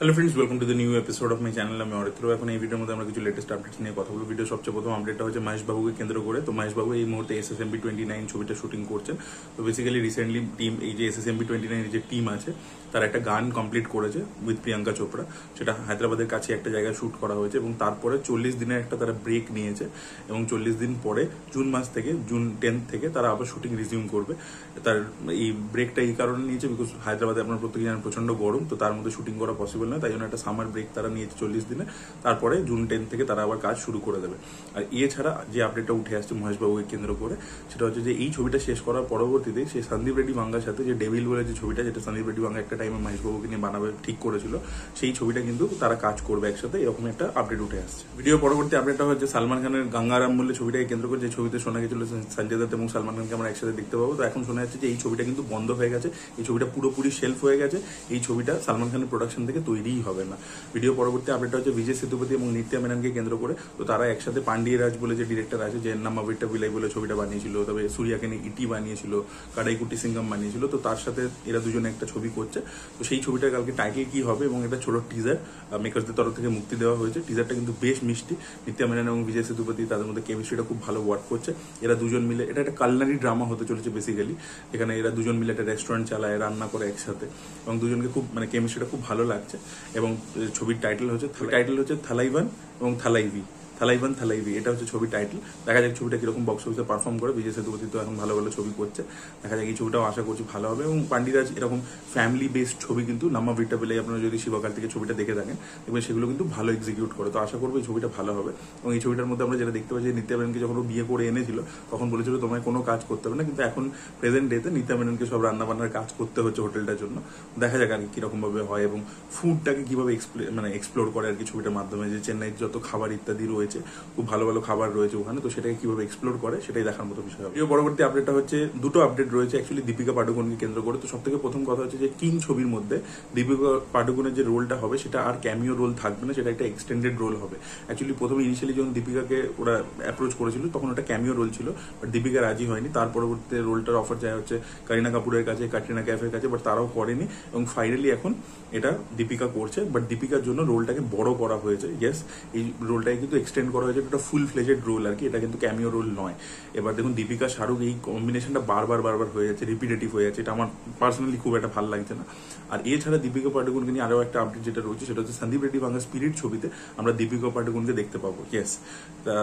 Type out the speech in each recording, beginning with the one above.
Hello friends, welcome to the new episode of my channel. আমি অরিত্র। এখন এই ভিডিওর মধ্যে আমরা কিছু লেটেস্ট আপডেটস নিয়ে কথা বলবো। ভিডিও সবচেয়ে প্রথম আপডেটটা হচ্ছে মহেশ বাবুকে কেন্দ্র করে। তো মহেশ বাবু এই মুহূর্তে SSMB29 ছবিটা শুটিং করছেন। তো বেসিক্যালি রিসেন্টলি টিম এই যে SSMB29 যে টিম আছে তারা একটা গান কমপ্লিট করেছে উইথ প্রিয়াঙ্কা চোপড়া। সেটা হায়দ্রাবাদের কাছে একটা জায়গায় শুট করা হয়েছে এবং তারপরে 40 দিনের একটা তারা ব্রেক নিয়েছে এবং 40 দিন পরে জুন 10 থেকে তারা আবার শুটিং রিজিউম করবে। তার এই ব্রেকটা এই কারণে নিয়েছে বিকজ হায়দ্রাবাদে আপনার প্রত্যেকে জানেন প্রচন্ড গরম, তো তার মধ্যে শুটিং করা পসিবল নয়, তাই জন্য একটা সামার ব্রেক তারা নিয়েছে 40 দিনে। তারপরে জুন 10 থেকে তারা আবার কাজ শুরু করে দেবে। আর এছাড়া যে আপডেটটা উঠে আসছে মহেশবাবুকে কেন্দ্র করে, সেটা হচ্ছে যে এই ছবিটা শেষ করার পরবর্তীতে সে সন্দীপ রেড্ডি বাঙ্গার সাথে যে ডেভিল বলে যে ছবিটা, যেটা সন্দীপ রেড্ডি বাঙ্গা একটা টাইমে মহেশবাবুকে নিয়ে বানাবে ঠিক করেছিল, সেই ছবিটা কিন্তু তারা কাজ করবে একসাথে, এরকম একটা আপডেট উঠে আসছে। ভিডিও পরবর্তী আপডেটটা হচ্ছে সালমান খানের গঙ্গারাম বলে ছবিটাকে কেন্দ্র করে, যে ছবিতে শোনা গেছিল সঞ্জয় দত্ত এবং সালমান খানকে আমরা একসাথে দেখতে পাবো। তো এখন শোনা যাচ্ছে যে এই ছবিটা কিন্তু বন্ধ হয়ে গেছে, এই ছবিটা পুরোপুরি শেলফ হয়ে গেছে, এই ছবিটা সালমান খানের প্রোডাকশন থেকে তৈরিই হবে না। ভিডিও পরবর্তী আপডেটটা হচ্ছে বিজয় সেতুপতি এবং নিত্যা মেননকে কেন্দ্র করে। তো তারা একসাথে পান্ডিয়া রাজ বলে যে ডিরেক্টর আছে, যে নাম্মা বিট্টা বিলাই বলে ছবিটা বানিয়েছিল, তবে সূর্যাকে নিয়ে ইটি বানিয়েছিল, কাডাইকুটি সিঙ্গাম বানিয়েছিল, তো তার সাথে এরা দুজনে একটা ছবি করছে। তো সেই ছবিটার কালকে টাইটেল কি হবে এবং একটা ছোট টিজার মেকার্সদের তরফ থেকে মুক্তি দেওয়া হয়েছে। টিজারটা কিন্তু বেশ মিষ্টি। নিত্যা মেনন এবং বিজয় সেতুপতি তাদের মধ্যে কেমিস্ট্রিটা খুব ভালো ওয়ার্ক করছে। এরা দুজন মিলে এটা একটা কালনারি ড্রামা হতে চলেছে বেসিক্যালি। এখানে এরা দুজন মিলে একটা রেস্টুরেন্ট চালায়, রান্না করে একসাথে, এবং দুজনকে খুব কেমিস্ট্রিটা খুব ভালো লাগছে। এবং ছবির টাইটেল হচ্ছে থালাইভান এবং থালাইভি, এটা হচ্ছে ছবির টাইটেল। দেখা যাক ছবিটা কিরকম বক্স অফিসে পারফর্ম করে। বিজয় সেতুপতি তো এখন ভালো ভালো ছবি করছে, দেখা যাক এই ছবিটাও আশা করছি ভালো হবে। এবং পান্ডিরাজ এরকম ফ্যামিলি বেসড ছবি কিন্তু নাম্মা বিট্টা বিলাই, আপনারা যদি শিবকার্তিকের ছবিটা দেখে থাকেন দেখবেন সেগুলো কিন্তু ভালো এক্সিকিউট করে। তো আশা করবো এই ছবিটা ভালো হবে। এবং এই ছবিটার মধ্যে আমরা যেটা দেখতে পাচ্ছি, নিত্যা মেননকে যখন ও বিয়ে করে এনেছিল তখন বলেছিল তোমায় কোনো কাজ করতে হবে না, কিন্তু এখন প্রেজেন্ট ডেতে নিত্যা মেননকে সব রান্না বান্নার কাজ করতে হচ্ছে হোটেলটার জন্য। দেখা যাক আর কি কিরকম ভাবে হয় এবং ফুডটাকে কিভাবে এক্সপ্লোর করে আর কি ছবিটার মাধ্যমে, যে চেন্নাইয়ের যত খাবার ইত্যাদি রয়েছে, খুব ভালো ভালো খাবার রয়েছে ওখানে, তো সেটাকে কিভাবে এক্সপ্লোর করে সেটাই দেখার মতো বিষয় হবে। পরবর্তী আপডেটটা হচ্ছে দুটো আপডেট রয়েছে অ্যাকচুয়ালি দীপিকা পাডুকোনকে কেন্দ্র করে। তো সব থেকে প্রথম কথা হচ্ছে যে কিং ছবির মধ্যে দীপিকা পাডুকোনের যে রোলটা হবে সেটা আর ক্যামিও রোল থাকবে না, সেটা একটা এক্সটেন্ডেড রোল হবে। অ্যাকচুয়ালি প্রথমে ইনিশিয়ালি যখন দীপিকাকে ওরা অ্যাপ্রোচ করেছিল তখন ওটা ক্যামিও রোল ছিল, বাট দীপিকা রাজি হয়নি। তার পরবর্তীতে রোলটার অফার যায় হচ্ছে করিনা কাপুরের কাছে, ক্যাটরিনা কাইফের কাছে, বাট তারাও করেনি এবং ফাইনালি এখন এটা দীপিকা করছে। বাট দীপিকার জন্য রোলটাকে বড় করা হয়েছে। ইয়েস, এই রোলটাকে কিন্তু এক্সটেন্ড করা হয়েছে, একটা ফুল ফ্লেজেড রোল আর কি, এটা কিন্তু ক্যামিও রোল নয়। এবার দেখুন দীপিকা শাহরুখ এই কম্বিনেশনটা বারবার হয়ে যাচ্ছে, রিপিটেটিভ হয়ে যাচ্ছে, এটা আমার পার্সোনালি খুব একটা ভালো লাগছে না। আর এছাড়া দীপিকা পাডুকোনকে নিয়ে আরও একটা আপডেট যেটা রয়েছে সেটা হচ্ছে সন্দীপ রেড্ডি বাংলা স্পিরিট ছবিতে আমরা দীপিকা পাডুকোনকে দেখতে পাবো। ইয়েস,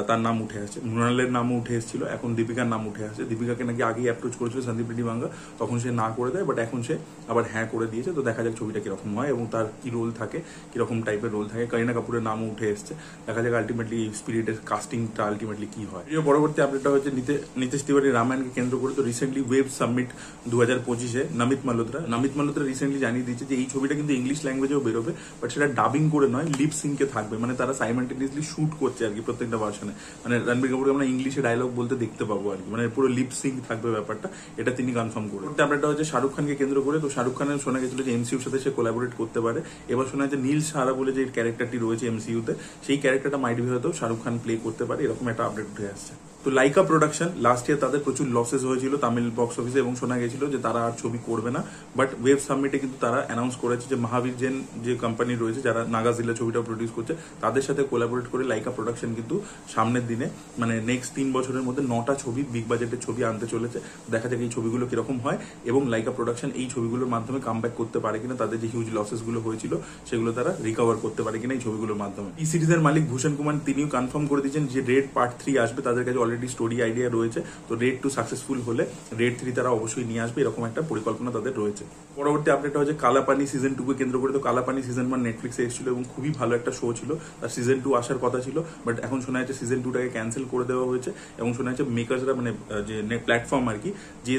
তার নাম উঠে আসছে, মৃণালের নামও উঠে এসেছিল, এখন দীপিকার নাম উঠে আসছে। দীপিকাকে নাকি আগেই অ্যাপ্রোচ করেছিল সন্দীপ রেড্ডি বাংলা, তখন সে না করে দেয়, বাট এখন সে আবার হ্যাঁ করে দিয়েছে। তো দেখা যাক ছবিটা কিরকম হয় এবং তার কি রোল থাকে, কিরকম টাইপের রোল থাকে। করিনা কাপুরের নামও উঠে এসছে, দেখা যাক আলটিমেটলি স্পিরিটের কাস্টিংটা আলটিমেটলি কি হয়। পরবর্তী আপডেটটা হচ্ছে নীতিশ তিওয়ারি রামায়ণকে কেন্দ্র করে। তো রিসেন্টলি ওয়েব সাবমিট 2025-এ নমিত মালহোত্রা রিসেন্টলি জানিয়ে দিয়েছে যে এই ছবিটা কিন্তু ইংলিশ ল্যাঙ্গুয়েজেও বেরোবে, বাট সেটা ডাবিং করে নয়, লিপ সিঙ্কে থাকবে। তারা সাইমালটেনিয়াসলি শুট করছে আর কি প্রত্যেকটা ভার্সনে। রণবীর কাপুরকে আমরা ইংলিশে ডায়লগ বলতে দেখতে পাবো আর কি, পুরো লিপ সিঙ্ক থাকবে ব্যাপারটা, এটা তিনি কনফার্ম করে। আপডেটটা হচ্ছে শাহরুখ খানকে কেন্দ্র করে। তো শাহরুখ খানের শোনা গেছিল যে এমসিউর সাথে সে কোলাবোরেট করতে পারে। এবার শোনা যাচ্ছে নীল সারা বলে যে ক্যারেক্টারটি রয়েছে এমসিউতে, সেই ক্যারেক্টারটা মাইট বি হয়তো শাহরুখ খান প্লে করতে পারে, এরকম একটা আপডেট উঠে আসছে। তো লাইকা প্রোডাকশন লাস্ট ইয়ার তাদের প্রচুর লসেস হয়েছিল তামিল বক্স অফিসে এবং শোনা গেছিল যে তারা আর ছবি করবে না। বাট ওয়েব সাবমিটে কিন্তু তারা অ্যানাউন্স করেছে যে মহাবীর জেন যে কোম্পানি রয়েছে যারা নাগাজিলা ছবিটা প্রডিউস করছে, তাদের সাথে কোলাবোরেট করে লাইকা প্রোডাকশন কিন্তু সামনের দিনে নেক্সট 3 বছরের মধ্যে 9টা ছবি বিগ বাজেটের ছবি আনতে চলেছে। দেখা যাক এই ছবিগুলো কিরকম হয় এবং লাইকা প্রোডাকশন এই ছবিগুলোর মাধ্যমে কামব্যাক করতে পারে কিনা, তাদের যে হিউজ লসেস গুলো হয়েছিল সেগুলো তারা রিকভার করতে পারে কিনা এই ছবিগুলোর মাধ্যমে। এই সিরিজের মালিক ভূষণ কুমার তিনিও কনফার্ম করে দিয়েছেন যে রেড পার্ট 3 আসবে, তাদের কাছে অলরেডি স্টোরি আইডিয়া রয়েছে। তো রেড 2 সাকসেসফুল হলে রেড 3 তারা অবশ্যই নিয়ে আসবে, এরকম একটা পরিকল্পনা তাদের রয়েছে। পরবর্তী আপডেটটা হচ্ছে কালাপানি সিজন 2 কে কেন্দ্র করে। তো কালাপানি সিজন 1 নেটফ্লিক্সে এসেছিল এবং খুবই ভালো একটা শো ছিল, তার সিজন 2 আসার কথা ছিল, বাট এখন শোনা যাচ্ছে সিজন 2টাকে ক্যান্সেল করে দেওয়া হয়েছে এবং শোনা যাচ্ছে মেকার্সরা যে প্ল্যাটফর্ম আর কি, যে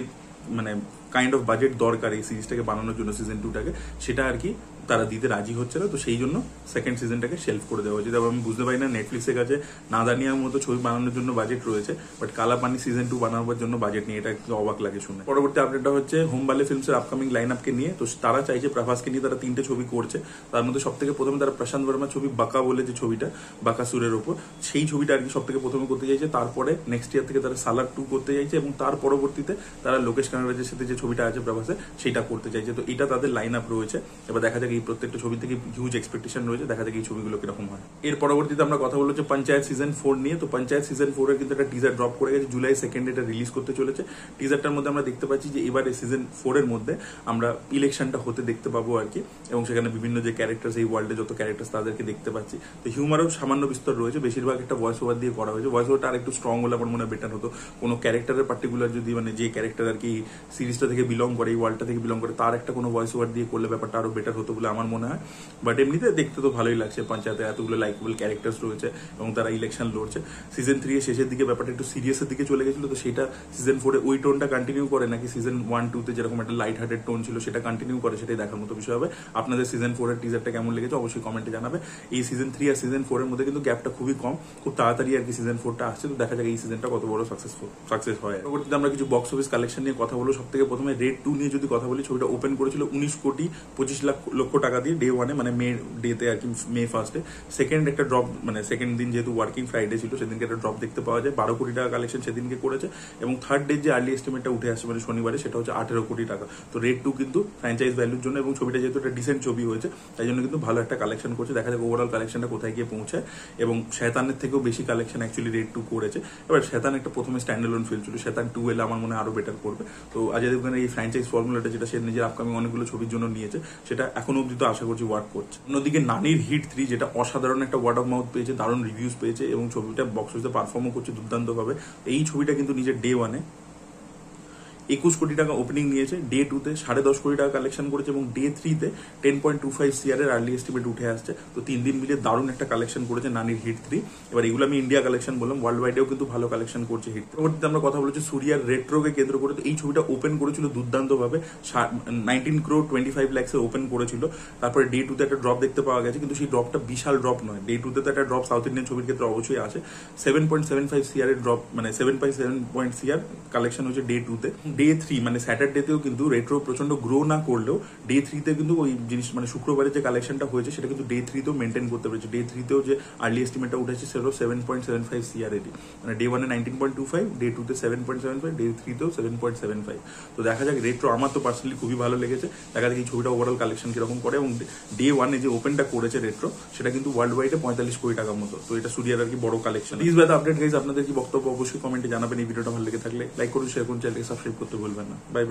কাইন্ড অফ বাজেট দরকার এই সিরিজটাকে বানানোর জন্য সিজন 2টাকে, সেটা আর কি তারা দিতে রাজি হচ্ছে না। তো সেই জন্য সেকেন্ড সিজনটাকে শেলফ করে দেওয়া হয়েছে। তবে আমি বুঝতে পারি না নেটফ্লিক্সের কাছে নাদানিয়ার মতো ছবি বানানোর জন্য বাজেট রয়েছে, বাট কালাপানি সিজন 2 বানানোর জন্য বাজেট নিয়ে, এটা একটু অবাক লাগে শুনে। পরবর্তী আপডেটটা হচ্ছে হোমবালে ফিল্মসের আপকামিং লাইন আপকে নিয়ে। তো তারা চাইছে প্রভাসকে নিয়ে তারা 3টে ছবি করছে, তার মধ্যে সব থেকে প্রথমে তারা প্রশান্ত বর্মার ছবি বাঁকা বলে যে ছবিটা বাঁকাসুরের ওপর, সেই ছবিটা আর কি সব থেকে প্রথমে করতে চাইছে। তারপরে নেক্সট ইয়ার থেকে তারা সালার 2 করতে চাইছে এবং তার পরবর্তীতে তারা লোকেশ কানাডাজের সাথে যে ছবিটা আছে প্রভাসের সেটা করতে চাইছে। তো এটা তাদের লাইন আপ রয়েছে। এবার দেখা যাক যাক, এই প্রত্যেকটা ছবি থেকে হিউজ এক্সপেকটেশন রয়েছে, দেখা যাক এই ছবিগুলো কিরকম হয়। এর পরবর্তীতে আমরা কথা বলছি পঞ্চায়েত সিজন 4 নিয়ে। তো পঞ্চায়েত সিজন 4 এর কিন্তু একটা টিজার ড্রপ করে গেছে, জুলাই 2 এটা রিলিজ করতে চলেছে। টিজারটার মধ্যে আমরা দেখতে পাচ্ছি যে এবারে সিজন 4 এর মধ্যে আমরা ইলেকশনটা হতে দেখতে পাবো আর কি, এবং সেখানে বিভিন্ন যে ক্যারেক্টার, এই ওয়ার্ল্ডে যত ক্যারেক্টার তাদেরকে দেখতে পাচ্ছি। তো হিউমারও সামান্য বিস্তর রয়েছে, বেশিরভাগ একটা ভয়েস ওভার দিয়ে করা হয়েছে। ভয়েস ওভারটা আর একটু স্ট্রং হলে আমার মনে হয় বেটার হতো। কোনো ক্যারেক্টারের পার্টিকুলার যদি মানে যে ক্যারেক্টার আর কি সিরিজটা থেকে বিলং করে, এই ওয়ার্ল্ডটা থেকে বিলং করে, তার একটা কোনো ভয়েস ওভার দিয়ে করলে ব্যাপারটা আরো বেটার হতো বলে আমার মনে হয়। বাট এমনিতে দেখতে তো ভালোই লাগছে, পঞ্চায়েতে এতগুলো লাইকেবল ক্যারেক্টার্স রয়েছে এবং তারা ইলেকশন লড়ছে। সিজন 3 এর শেষের দিকে ব্যাপারটা একটু সিরিয়াসের দিকে চলে গেছিল, তো সেটা সিজন 4 এ ওই টোনটা কন্টিনিউ করে নাকি সিজন 1-2 তে যেরকম একটা লাইট হার্টেড টোন ছিল সেটা কন্টিনিউ করে, সেটাই দেখার মতো বিষয় হবে। আপনাদের সিজন 4 এর টিজারটা কেমন লেগেছে অবশ্যই কমেন্টে জানাবে। এই সিজন 3 আর সিজন 4 এর মধ্যে কিন্তু গ্যাপটা খুবই কম, খুব তাড়াতাড়ি আর কি সিজন 4টা আসছে। তো দেখা যাক এই সিজনটা কত বড় সাকসেস হয়। পরবর্তীতে আমরা কিছু বক্স অফিস কালেকশন নিয়ে কথা বলবো। সব থেকে প্রথমে রেড 2 নিয়ে যদি কথা বলি, ছবিটা ওপেন করেছিল 19,25,00,000 টাকা দিয়ে ডে 1-এ, মানে মে ডেতে আর কি, মে 1 সেকেন্ড একটা ড্রপ, মানে সেকেন্ড দিন যেহেতু ওয়ার্কিং ফ্রাইডে ছিল সেদিনকে একটা ড্রপ দেখতে পাওয়া যায়। 12 কোটি টাকা কালেকশন সেদিনকে করেছে, এবং থার্ড ডে যে আর্লি এস্টিমেটটা উঠে আসছে মানে শনিবারে, সেটা হচ্ছে 18 কোটি টাকা। তো রেড 2 কিন্তু ফ্র্যাঞ্চাইজ ভ্যালুর জন্য, এবং ছবিটা যেহেতু একটা ডিসেন্ট ছবি হয়েছে তাই জন্য কিন্তু ভালো একটা কালেকশন করছে। দেখা যাক ওভারঅল কালেকশনটা কোথায় গিয়ে পৌঁছায়। এবং শয়তানের থেকেও বেশি কালেকশন অ্যাকচুয়ালি রেড 2 করেছে। এবার শয়তান একটা প্রথমে স্ট্যান্ডালোন ফিল্ম ছিল, শয়তান 2 এলে আমার মনে হয় আরো বেটার করবে। তো অজয় দেবগনের এই ফ্র্যাঞ্চাইজ ফর্মুলাটা যেটা সে নিজের আপকামিং অনেকগুলো ছবির জন্য নিয়েছে, সেটা এখনো অব্দি তো আশা করছি ওয়ার্ক করছে। অন্যদিকে নানির হিট 3, যেটা অসাধারণ একটা ওয়ার্ড অফ মাউথ পেয়েছে, দারুণ রিভিউজ পেয়েছে, এবং ছবিটা বক্স অফিসে পারফর্মও করছে দুর্দান্তভাবে। এই ছবিটা কিন্তু নিজের ডে 1-এ 21 কোটি টাকা ওপেনিং নিয়েছে, ডে 2-তে 10.5 কোটি টাকা কালেকশন করেছে, এবং ডে 3-তে 10.25 CR এর আর্লি এস্টিমেট উঠে আসছে। তো 3 দিন মিলে দারুণ একটা কালেকশন করেছে নানির হিট 3। এবার এগুলো আমি ইন্ডিয়া কালেকশন বললাম, ওয়ার্ল্ড ওয়াইডেও কিন্তু ভালো কালেকশন করছে হিট। পরবর্তীতে আমরা কথা বলেছি সুরিয়ার রেট্রোকে কেন্দ্র করে। তো এই ছবিটা ওপেন করেছিল দুর্দান্তভাবে, 19,25,00,000 ওপেন করেছিল। তারপরে ডে 2-তে একটা ড্রপ দেখতে পাওয়া গেছে, কিন্তু সেই ড্রপটা বিশাল ড্রপ নয়। ডে 2-তে তো একটা ড্রপ সাউথ ইন্ডিয়ান ছবির ক্ষেত্রে অবশ্যই আসে। 7.75 CR এর ড্রপ, মানে 7.7 CR কালেকশন হয়েছে ডে 2-তে। ডে 3 মানে স্যাটারডেতেও কিন্তু রেট্রো প্রচন্ড গ্রো না করলেও ডে 3-তে কিন্তু ওই জিনিস, মানে শুক্রবারে যে কালেকশনটা হয়েছে সেটা কিন্তু ডে 3-তেও মেনটেন করতে পেরেছে। ডে 3-তেও যে আর্লি এস্টিমেটটা উঠেছে সেটা 7.75 CR এটি, মানে ডে 1-এ 19.25, ডে 2-তে 7.75, ডে 3-তেও 7.75। তো দেখা যাক রেট্রো, আমার তো পার্সোনালি খুবই ভালো লেগেছে। দেখা যাক এই ছবিটা ওভারঅল কালেকশন কিরকম করে। এবং ডে 1-এ যে ওপেনটা করেছে রেট্রো, সেটা কিন্তু ওয়ার্ল্ড ওয়াইডে 45 কোটি টাকার মতো। তো এটা সুরিয়ার আর কি বড় collection. Please by the update guys, আপনাদের কি বক্তব্য অবশ্যই কমেন্টে জানাবেন। এই ভিডিওটা ভালো লেগে থাকলে লাইক করুন, শেয়ার করুন, চ্যানেলকে সাবস্ক্রাইব করতে ভুলবেন না। Bye bye.